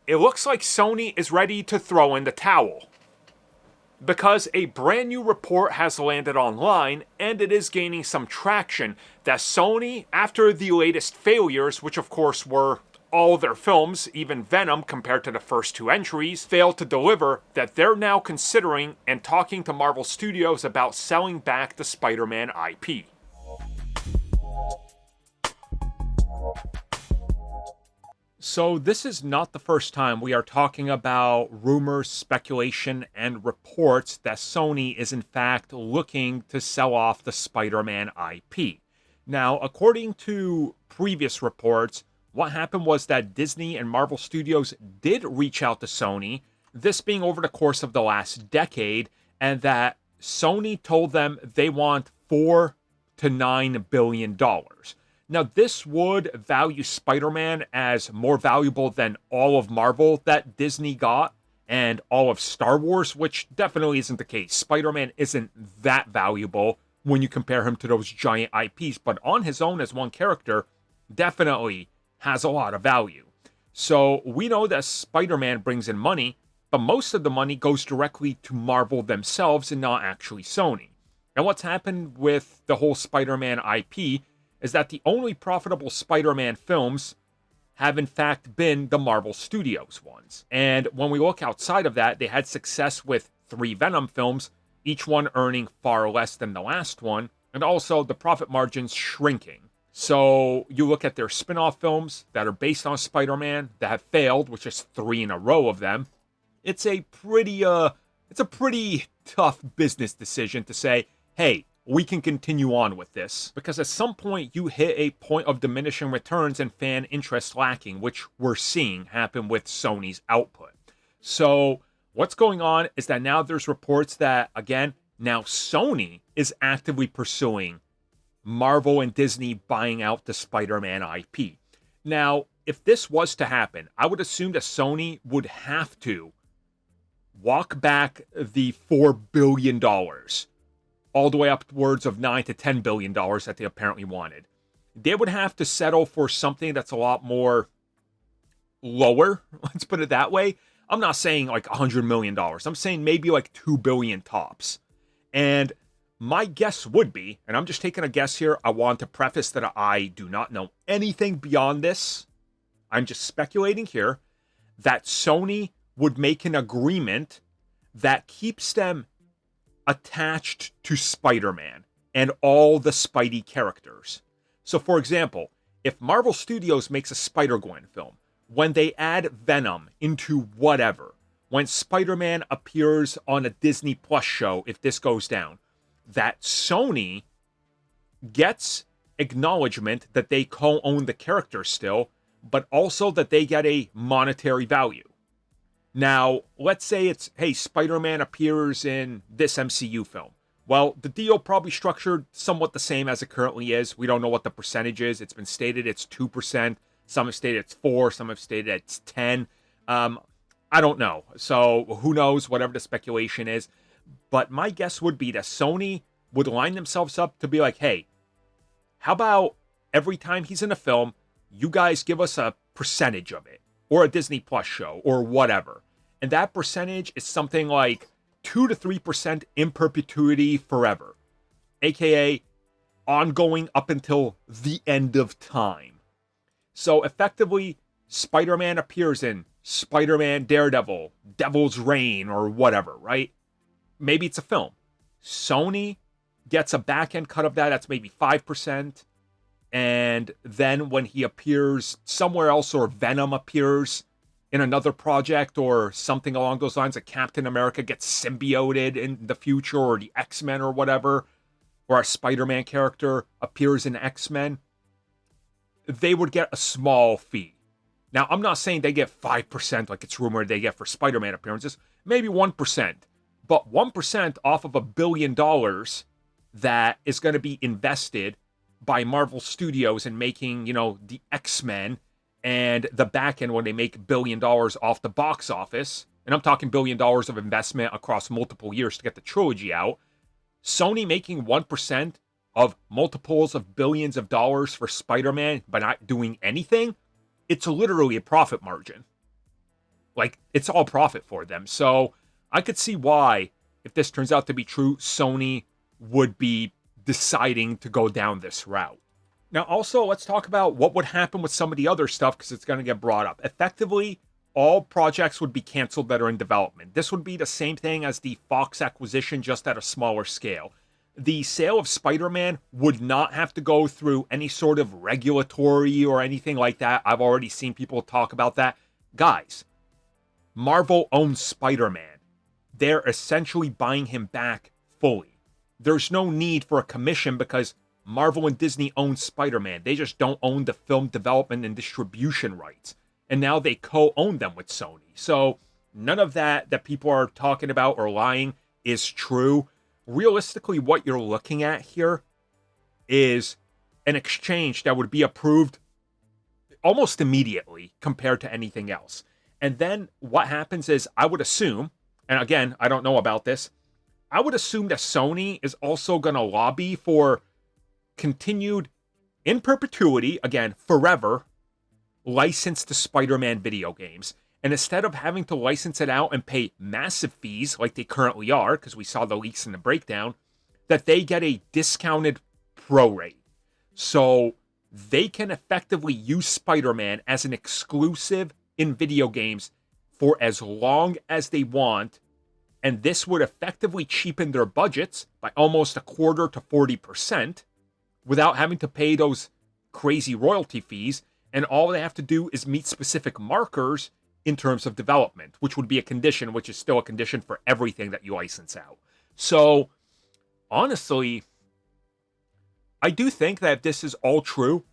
it looks like Sony is ready to throw in the towel. Because a brand new report has landed online, and it is gaining some traction, that Sony, after the latest failures, which of course were all their films, even Venom compared to the first two entries, failed to deliver, that they're now considering and talking to Marvel Studios about selling back the Spider-Man IP. So this is not the first time we are talking about rumors, speculation, and reports that Sony is in fact looking to sell off the Spider-Man IP. Now, according to previous reports, what happened was that Disney and Marvel Studios did reach out to Sony, this being over the course of the last decade, and that Sony told them they want $4 to $9 billion. Now, this would value Spider-Man as more valuable than all of Marvel that Disney got and all of Star Wars, which definitely isn't the case. Spider-Man isn't that valuable when you compare him to those giant IPs, but on his own as one character, definitely has a lot of value. So we know that Spider-Man brings in money, but most of the money goes directly to Marvel themselves and not actually Sony. And what's happened with the whole Spider-Man IP is that the only profitable Spider-Man films have in fact been the Marvel Studios ones. And when we look outside of that, they had success with 3 Venom films, each one earning far less than the last one, and also the profit margins shrinking. So you look at their spin-off films that are based on Spider-Man that have failed, which is 3 in a row of them. It's a pretty tough business decision to say, hey, we can continue on with this. Because at some point, you hit a point of diminishing returns and fan interest lacking, which we're seeing happen with Sony's output. So what's going on is that now there's reports that, again, now Sony is actively pursuing Marvel and Disney buying out the Spider-Man IP. Now, if this was to happen, I would assume that Sony would have to walk back the $4 billion all the way upwards of $9 to $10 billion that they apparently wanted. They would have to settle for something that's a lot more lower, let's put it that way. I'm not saying like $100 million. I'm saying maybe like $2 billion tops. And my guess would be, and I'm just taking a guess here, I want to preface that I do not know anything beyond this. I'm just speculating here, that Sony would make an agreement that keeps them attached to Spider-Man and all the Spidey characters. So for example, if Marvel Studios makes a Spider-Gwen film, when they add Venom into whatever, when Spider-Man appears on a Disney Plus show, if this goes down, that Sony gets acknowledgement that they co-own the character still, but also that they get a monetary value. Now, let's say it's, hey, Spider-Man appears in this MCU film. Well, the deal probably structured somewhat the same as it currently is. We don't know what the percentage is. It's been stated it's 2%. Some have stated it's 4%. Some have stated it's 10%. I don't know. So who knows, whatever the speculation is. But my guess would be that Sony would line themselves up to be like, hey, how about every time he's in a film, you guys give us a percentage of it, or a Disney Plus show, or whatever. And that percentage is something like 2 to 3% in perpetuity forever, aka ongoing up until the end of time. So effectively, Spider-Man appears in Spider-Man Daredevil, Devil's Reign, or whatever, right? Maybe it's a film. Sony gets a back-end cut of that. That's maybe 5%. And then when he appears somewhere else, or Venom appears in another project or something along those lines, like Captain America gets symbioted in the future, or the X-Men or whatever, or a Spider-Man character appears in X-Men, they would get a small fee. Now, I'm not saying they get 5% like it's rumored they get for Spider-Man appearances, maybe 1%. But 1% off of $1 billion that is going to be invested by Marvel Studios in making, the X-Men, and the back end when they make $1 billion off the box office, and I'm talking $1 billion of investment across multiple years to get the trilogy out, Sony making 1% of multiples of billions of dollars for Spider-Man by not doing anything, it's literally a profit margin. Like, it's all profit for them. So I could see why, if this turns out to be true, Sony would be deciding to go down this route. Now, also, let's talk about what would happen with some of the other stuff, because it's going to get brought up. Effectively, all projects would be canceled that are in development. This would be the same thing as the Fox acquisition, just at a smaller scale. The sale of Spider-Man would not have to go through any sort of regulatory or anything like that. I've already seen people talk about that. Guys, Marvel owns Spider-Man. They're essentially buying him back fully. There's no need for a commission because Marvel and Disney own Spider-Man. They just don't own the film development and distribution rights. And now they co-own them with Sony. So none of that people are talking about or lying is true. Realistically, what you're looking at here is an exchange that would be approved almost immediately compared to anything else. And then what happens is, I would assume, and again, I don't know about this, I would assume that Sony is also going to lobby for continued, in perpetuity, again, forever, license to Spider-Man video games. And instead of having to license it out and pay massive fees like they currently are, because we saw the leaks in the breakdown, that they get a discounted pro rate. So they can effectively use Spider-Man as an exclusive in video games for as long as they want. And this would effectively cheapen their budgets by almost a quarter to 40% without having to pay those crazy royalty fees. And all they have to do is meet specific markers in terms of development, which would be a condition, which is still a condition for everything that you license out. So, honestly, I do think that if this is all true,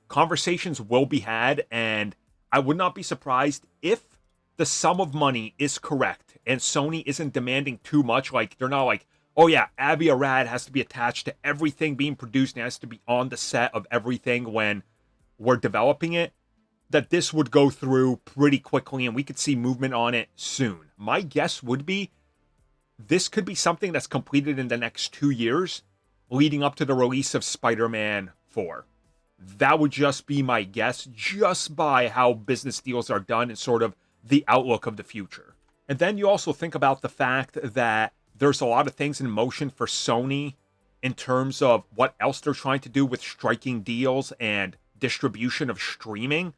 conversations will be had, and I would not be surprised if the sum of money is correct and Sony isn't demanding too much. Like, they're not like, oh yeah, Avi Arad has to be attached to everything being produced and has to be on the set of everything when we're developing it, that this would go through pretty quickly and we could see movement on it soon. My guess would be this could be something that's completed in the next 2 years leading up to the release of Spider-Man 4. That would just be my guess, just by how business deals are done and sort of the outlook of the future. And then you also think about the fact that there's a lot of things in motion for Sony in terms of what else they're trying to do with striking deals and distribution of streaming.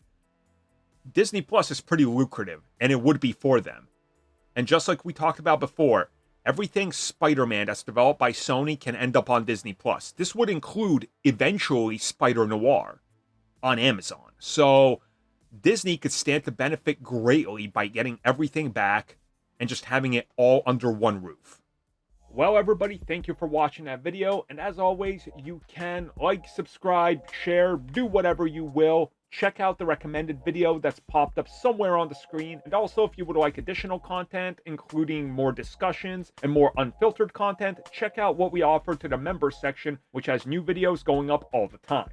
Disney Plus is pretty lucrative, and it would be for them. And just like we talked about before, everything Spider-Man that's developed by Sony can end up on Disney Plus. This would include, eventually, Spider-Noir on Amazon. So Disney could stand to benefit greatly by getting everything back and just having it all under one roof. Well, everybody, thank you for watching that video. And as always, you can like, subscribe, share, do whatever you will. Check out the recommended video that's popped up somewhere on the screen. And also, if you would like additional content, including more discussions and more unfiltered content, check out what we offer to the members section, which has new videos going up all the time.